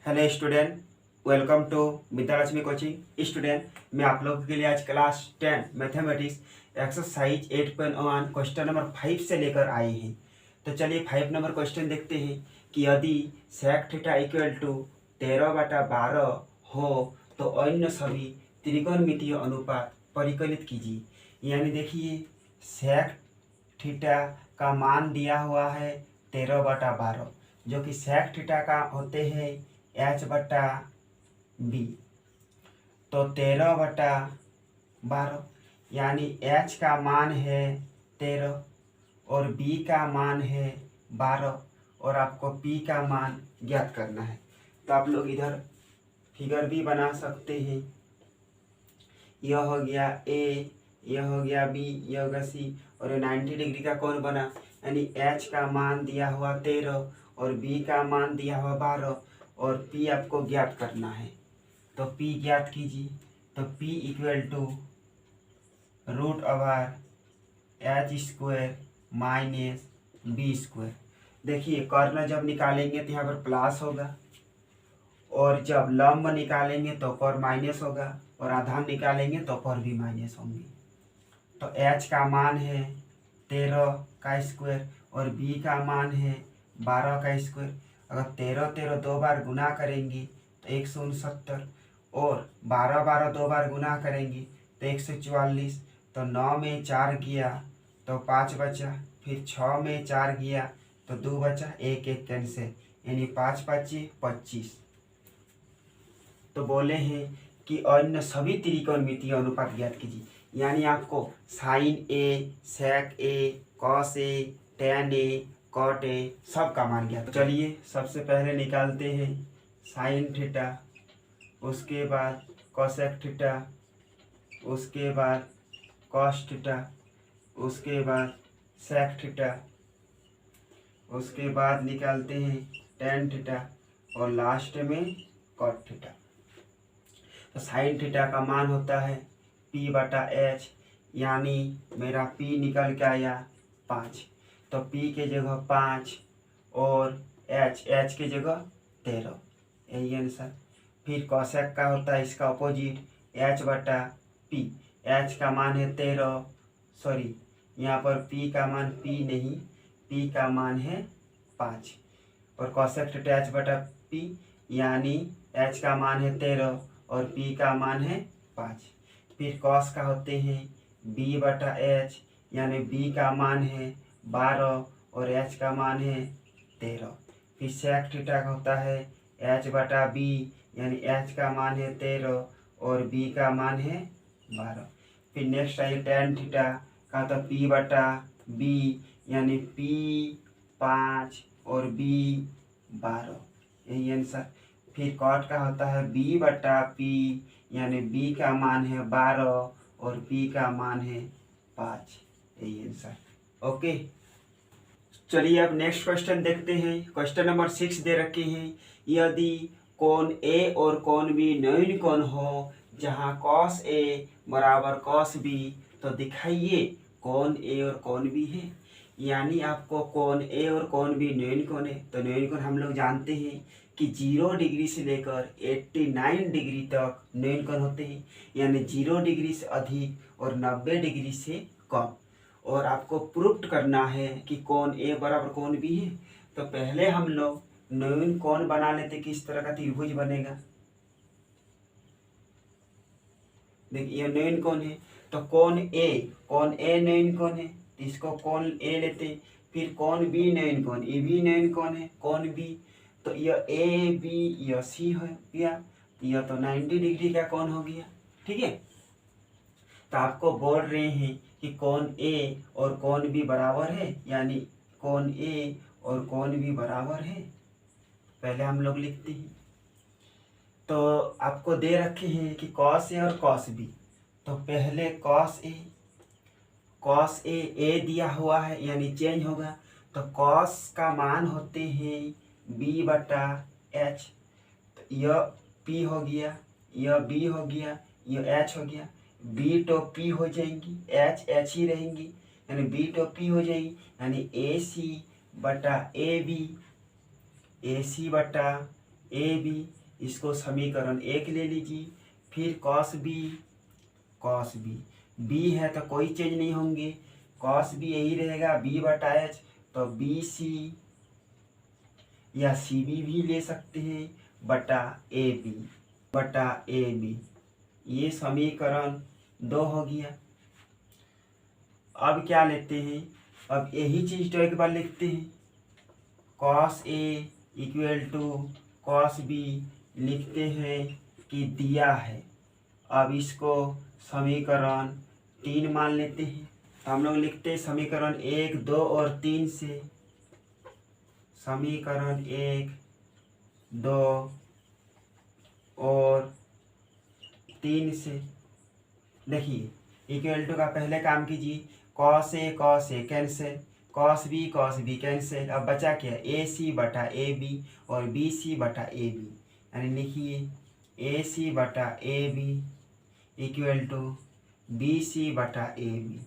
Hello student, welcome to Vidyalakshmi coaching. Student, मैं आप लोगों के लिए आज class 10 mathematics exercise 8.1 question number 5 से लेकर आए हैं। तो चलिए 5 नंबर क्वेश्चन देखते हैं कि यदि sec थीटा इक्वल टू 13/12 हो तो अन्य सभी त्रिकोणमितीय अनुपात परिकलित कीजिए। यानी देखिए, sec थीटा का मान दिया हुआ है 13/12, जो कि sec थीटा का होते हैं h/b। तो 13/12 यानी h का मान है 13 और b का मान है 12 और आपको p का मान ज्ञात करना है। तो आप लोग इधर फिगर भी बना सकते हैं। यह हो गया a, यह हो गया b, यह हो गया c और ये 90 डिग्री का कोण बना। यानी h का मान दिया हुआ 13 और b का मान दिया हुआ 12 और p आपको ज्ञात करना है। तो p ज्ञात कीजिए। तो p equal to √h² minus b²। देखिए, कर्ण जब निकालेंगे तो यहाँ पर प्लस होगा और जब लंब निकालेंगे तो पर माइनस होगा और आधार निकालेंगे तो पर भी माइनस होंगे। तो h का मान है 13 का स्क्वायर और b का मान है 12 का स्क्वायर। अगर 13 दो बार गुना करेंगे तो 169 और 12 दो बार गुना करेंगे तो 144। तो 9 में 4 गया तो 5 बचा, फिर 6 में 4 गया तो 2 बचा, 1 1 कैंसिल, यानी 5 5 25। तो बोले हैं कि अन्य सभी त्रिकोणमितीय अनुपात ज्ञात कीजिए। यानी आपको sine A, sec A, cos A, tan A, cot A सब का मान ज्ञात। चलिए सबसे पहले निकालते हैं साइन थीटा, उसके बाद कोसेक थीटा, उसके बाद कॉस थीटा, उसके बाद सेक थीटा, उसके बाद निकालते हैं टेन थीटा और लास्ट में कॉट थीटा। तो साइन थीटा का मान होता है p/h, यानी मेरा p निकल के आया 5। तो p के जगह 5 और h के जगह 13, यही आंसर। फिर कोसेक का होता है इसका अपोजिट h/p। h का मान है 13, सॉरी यहाँ पर p का मान p नहीं, p का मान है 5 और कोसेक थीटा h/p, यानी h का मान है 13 और p का मान है 5। फिर कॉस का होते हैं b/h, यानी b का मान है 12 और h का मान है 13। फिर सेक थीटा का होता है h/b, यानी h का मान है 13 और b का मान है 12। फिर नेक्स्ट आई टेन थीटा का होता है p/b, यानी p 5 और b 12, यही आंसर। फिर कॉट का होता है b/p, यानी b का मान है 12 और p का मान है 5, यही आंसर। ओके, चलिए अब नेक्स्ट क्वेश्चन देखते हैं। क्वेश्चन नंबर 6 दे रखे हैं, यदि कोण A और कोण B न्यून कोण हो जहां cos A बराबर cos B, तो दिखाइए कोण A और कोण B है। यानी आपको कोण A और कोण B न्यून कोण है। तो न्यून कोण हम लोग जानते हैं कि 0 डिग्री से लेकर 89 डिग्री तक न्यून कोण होते हैं, यानी 0 डिग्री से अधिक और 90 डिग्री से कम। और आपको प्रूफ करना है कि कोण A बराबर कोण B है। तो पहले हम लोग न्यून कोण बना लेते, किस तरह का त्रिभुज बनेगा। देखिए ये न्यून कोण है, तो कोण A न्यून कोण है, इसको कोण A लेते। फिर कोण B न्यून कोण, ये भी न्यून कोण है, कोण B। तो यह A B यह C हो गया, यह तो 90 डिग्री का कोण हो गया। ठीक है, तो आपको बोल रहे हैं कि कोण A और कोण B बराबर है, यानी कोण A और कोण B बराबर है। पहले हम लोग लिखते हैं। तो आपको दे रखे हैं कि cos A और cos B। तो पहले cos A दिया हुआ है, यानी चेंज होगा। तो cos का मान होते हैं b/h। तो यह p हो गया, यह b हो गया, यह h हो गया। b तो p हो जाएंगी, h ही रहेंगी, यानी b तो p हो जाएगी, यानी AC/AB, AC/AB ए बी, इसको समीकरण 1 ले लीजिए। फिर कॉस बी बी है तो कोई चेंज नहीं होंगे, कॉस बी यही रहेगा b/h, तो बी सी या सी बी भी ले सकते हैं बटा ए बी। ये समीकरण 2 हो गया। अब क्या लेते हैं, अब यही चीज तो एक बार लिखते हैं, cos A equal to cos B लिखते हैं कि दिया है। अब इसको समीकरण 3 मान लेते हैं, तो हम लोग लिखते हैं समीकरण 1, 2 और 3 से, समीकरण 1, 2 और 3 से। देखिए इक्वल टू का पहले काम कीजिए, cos A cancel, cos B cancel. अब बचा क्या, ए सी बटा ए बी और बी सी बटा ए बी, यानी लिखिए ए सी बटा A B equal to B C बटा ए बी।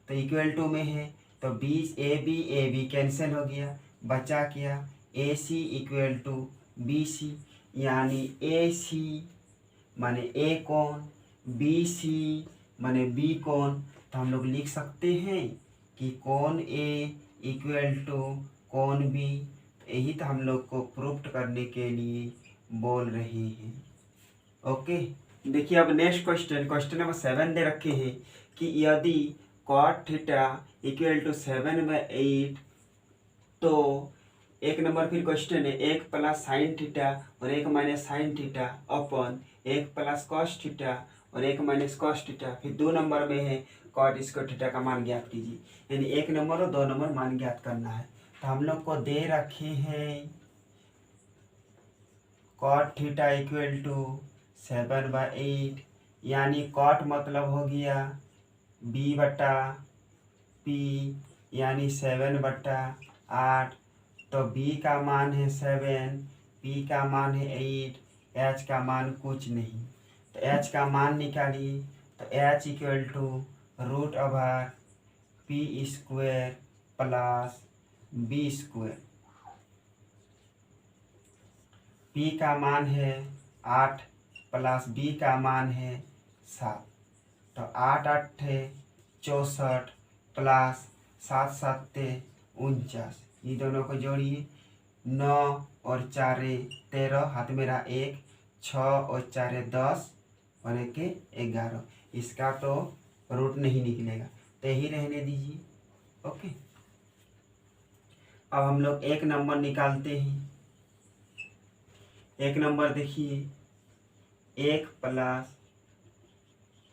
तो इक्वल टू में है तो ए बी कैंसिल हो गया, बचा क्या, ए सी इक्वल टू बी सी, यानी ए सी माने ए कोण, बी सी माने बी कोण। तो हम लोग लिख सकते हैं कि कोण ए इक्वल टू कोण बी। यही तो हम लोग को प्रूफ करने के लिए बोल रहे हैं। ओके, देखिए अब नेक्स्ट क्वेश्चन नंबर 7 दे रखे हैं कि यदि cot थीटा इक्वल टू 7/8, तो एक नंबर फिर क्वेश्चन है 1 प्लस साइन थीटा और 1 माइनस साइन थीटा अपन 1 प्लस कॉस थीटा और 1 माइनस कॉस थीटा। फिर 2 नंबर में है कॉट स्क्वायर थीटा का मान ज्ञात कीजिए, यानी 1 नंबर और 2 नंबर मान ज्ञात करना है। तो हम लोग को दे रखे हैं कॉट थीटा इक्वल टू 7/8, यानी कॉट मतलब हो गया b/p, यानी 7/8। तो b का मान है 7, p का मान है 8, h का मान कुछ नहीं। तो h का मान निकालिए, तो h equal to √p² plus b²। p का मान है 8 प्लस b का मान है 7, तो 8 8 64 प्लस 7 7 49। ये दोनों को जोड़िए, 9 और 4 13, हाथ मेरा 1, 6 और 4 10 और 1 11। इसका तो रूट नहीं निकलेगा, तो यही रहने दीजिए। ओके, अब हम लोग एक नंबर निकालते हैं। एक नंबर देखिए, 1 प्लस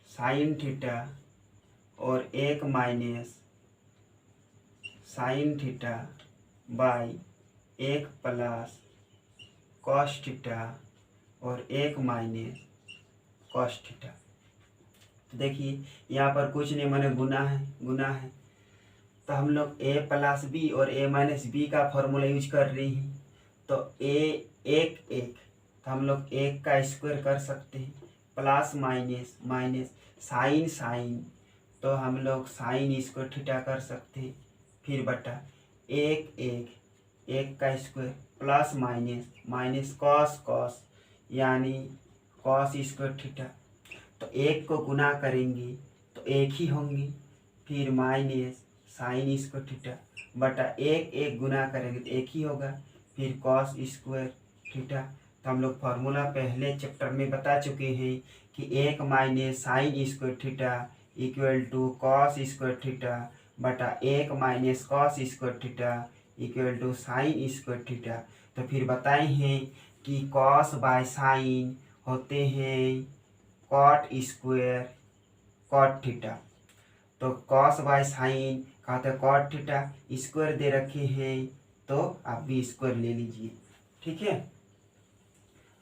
साइन थीटा और 1 minus sine theta by 1 plus cos theta और 1 माइनस कॉस थीटा। देखिए यहाँ पर कुछ नहीं, मैंने गुना है। तो हम लोग a प्लस बी और a माइनस बी का फॉर्मूला यूज कर रहे हैं। तो एक तो हम लोग 1 का स्क्वायर कर सकते हैं, प्लस माइनस साइन, तो हम लोग साइन स्क्वायर थीटा कर सकते हैं। फिर बटा 1 का स्क्वायर प्लस माइनस कॉस, यानी कॉस स्क्वायर थीटा। तो 1 को गुना करेंगे तो 1 ही होंगे, फिर माइनस साइन स्क्वायर थीटा बटा 1 गुना करेंगे तो 1 ही होगा, फिर कॉस स्क्वायर थीटा। तो हम लोग फार्मूला पहले चैप्टर में बता चुके हैं कि 1 minus sine square theta equal to cos square theta बटा 1 minus cos square theta equal to sine square theta. तो फिर बताए हैं कि कॉस बाय साइन होते हैं कॉट स्क्वायर कॉट थीटा। तो कॉस बाय साइन का होता है कॉट थीटा, स्क्वायर दे रखे हैं तो आप भी स्क्वायर ले लीजिए, ठीक है।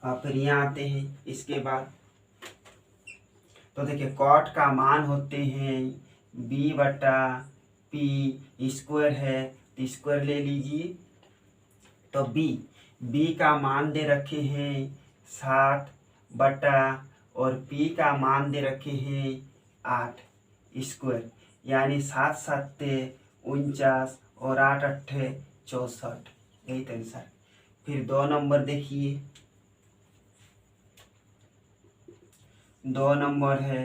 अब फिर यहाँ आते हैं इसके बाद, तो देखिए कॉट का मान होते हैं b/p, स्क्वायर है तो स्क्वायर ले लीजिए। तो b का मान दे रखे हैं 7 बटा और p का मान दे रखे हैं 8 स्क्वायर, यानी 7 7 49 और 8 8 64, यही तो आंसर। फिर 2 नंबर देखिए, 2 नंबर है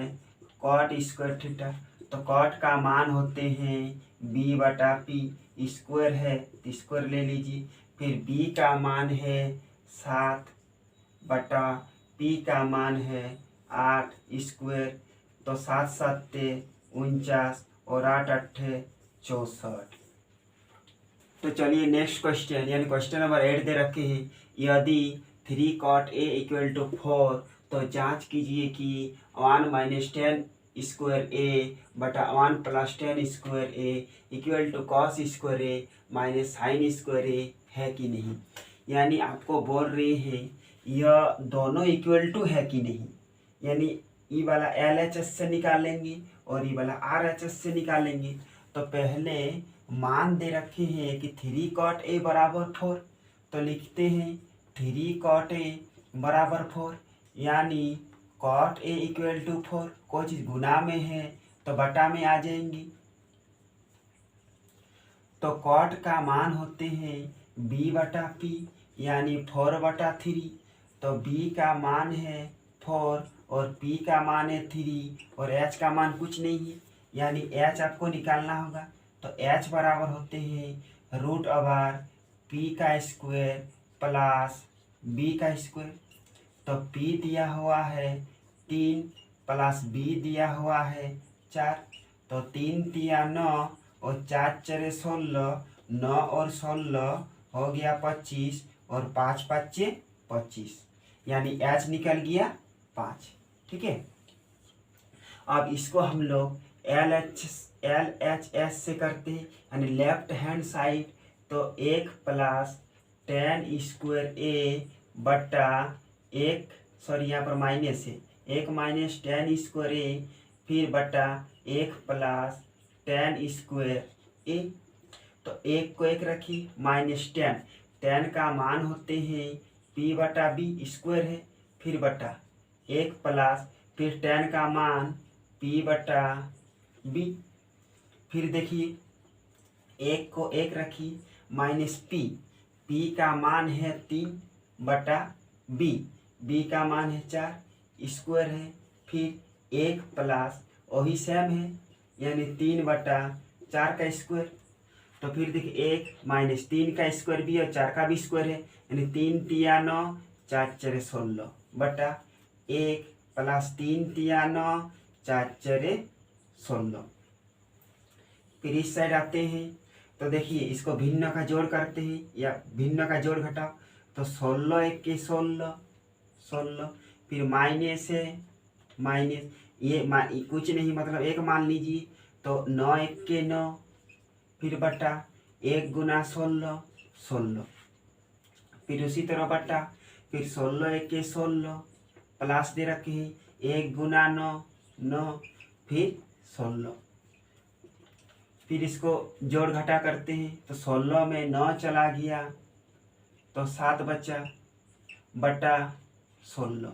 कॉट स्क्वायर थीटा। तो कॉट का मान होते हैं बी बटा पी, स्क्वायर है तो स्क्वायर ले लीजिए। फिर बी का मान है 7 बटा पी का मान है 8 स्क्वायर। तो 7 सत्ते 49 और 8 अट्ठे 64। तो चलिए नेक्स्ट क्वेश्चन, यानी क्वेश्चन नंबर 8 दे रखे हैं, यदि 3 कॉट ए इक्वल टू 4 तो जांच कीजिए कि 1 माइनस 10 स्क्वायर ए बटा 1 plus 10 square A equal to cos square A minus sine square A है कि नहीं। यानी आपको बोल रहे हैं यह दोनों इक्वल टू है कि नहीं, यानी ई वाला LHS से निकालेंगे और ई वाला RHS से निकालेंगे। तो पहले मान दे रखे हैं कि 3 कॉट ए बराबर 4, तो लिखते हैं 3 कॉट ए बराबर 4, यानी कॉट ए इक्वल टू 4। कोई चीज़ गुना में है तो बटा में आ जाएंगी। तो कॉट का मान होते हैं b बटा पी, यानी 4 बटा 3। तो b का मान है 4 और p का मान है 3 और h का मान कुछ नहीं है, यानी h आपको निकालना होगा। तो h बराबर होते हैं रूट ओवर p का स्क्वायर प्लस b का स्क्वायर। तो p दिया हुआ है 3 प्लस b दिया हुआ है 4। तो 3 तिया 9 और 4 चरे 16, 9 और 16 हो गया 25 और 5 5 25, यानी h निकल गया 5। ठीक है, अब इसको हम लोग LHS से करते हैं, यानी लेफ्ट हैंड साइड। तो 1 प्लस 10 स्क्वायर ए बटा 1, सॉरी यहाँ पर माइनस है, 1 माइनस 10 स्क्वायर ए फिर बटा 1 प्लस 10 स्क्वायर ए। तो 1 को 1 रखिए माइनस 10 का मान होते हैं p बटा बी, स्क्वायर है, फिर बटा 1 प्लस फिर 10 का मान p बटा बी। फिर देखिए 1 को 1 रखिए माइनस p का मान है 3 बटा b का मान है 4, स्क्वायर है, फिर 1 प्लस वही सेम है, यानी 3 बटा 4 का स्क्वायर। तो फिर देखिए 1 माइनस 3 का स्क्वायर भी और 4 का भी स्क्वायर है, यानी 3 तिया 9, 4 चरे 16 बटा 1 प्लस 3 तिया 9, 4 चरे 16। फिर इस साइड आते हैं, तो देखिए इसको भिन्न का जोड़ करते हैं या भिन्न का जोड़ घटाओ। तो 16 1 के 16, फिर माइनस है माइनस, ये कुछ नहीं मतलब 1 मान लीजिए। तो 9 1 के 9, फिर बटा 1 गुना 16 16, फिर उसी तरह बटा, फिर 16 1 के 16 प्लस दे रखे हैं 1 गुना 9 9, फिर 16। फिर इसको जोड़ घटा करते हैं, तो 16 में 9 चला गया तो 7 बचा बटा 16,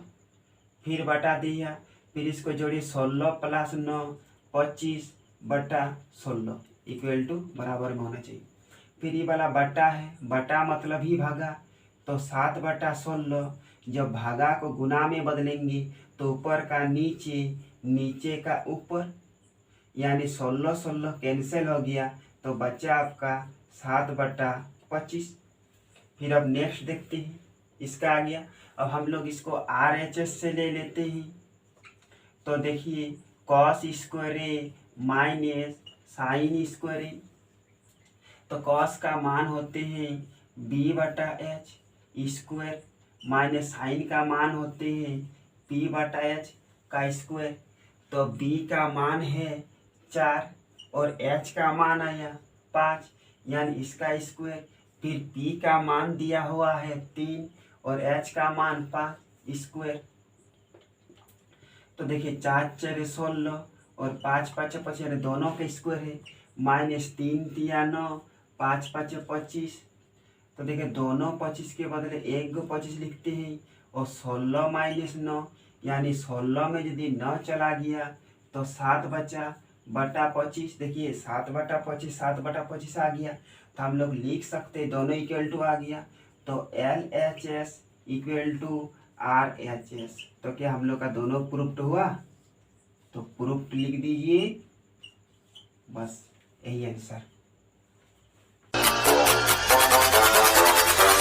फिर बटा दिया, फिर इसको जोड़िए 16 प्लस 9 25 बटा 16 इक्वल टू बराबर में होना चाहिए। फिर ये वाला बटा है, बटा मतलब ही भागा। तो 7 बटा 16, जब भागा को गुना में बदलेंगे तो ऊपर का नीचे, नीचे का ऊपर, यानी 16 16 कैंसिल हो गया तो बचा आपका 7 बटा 25। फिर अब नेक्स्ट देखते हैं, इसका आ गया। अब हम लोग इसको RHS से ले लेते हैं। तो देखिए cos square A minus sine square ए। तो कॉस का मान होते हैं b बटा h स्क्वायर, माइनस साइन का मान होते हैं p बटा h का स्क्वायर। तो b का मान है 4 और h का मान आया 5, यानी इसका स्क्वायर। फिर p का मान दिया हुआ है 3 और h का मान 5 स्क्वायर। तो देखिए 4 चरे 16 और 5 5 25, यानी दोनों के स्क्वायर है, माइनस 3 तिया 9, 5 5 25। तो देखिए दोनों 25 के बदले 1 को 25 लिखते हैं और 16 माइनस 9, यानी 16 में यदि 9 चला गया तो 7 बचा बटा 25। देखिए 7 बटा 25 7 बटा 25 आ गया, तो हम लोग लिख सकते हैं दोनों इक्वल टू आ गया। तो LHS इक्वल टू RHS। तो क्या हम लोग का दोनों प्रूफ्ड हुआ? तो प्रूफ्ड लिख दीजिए, बस यही आंसर।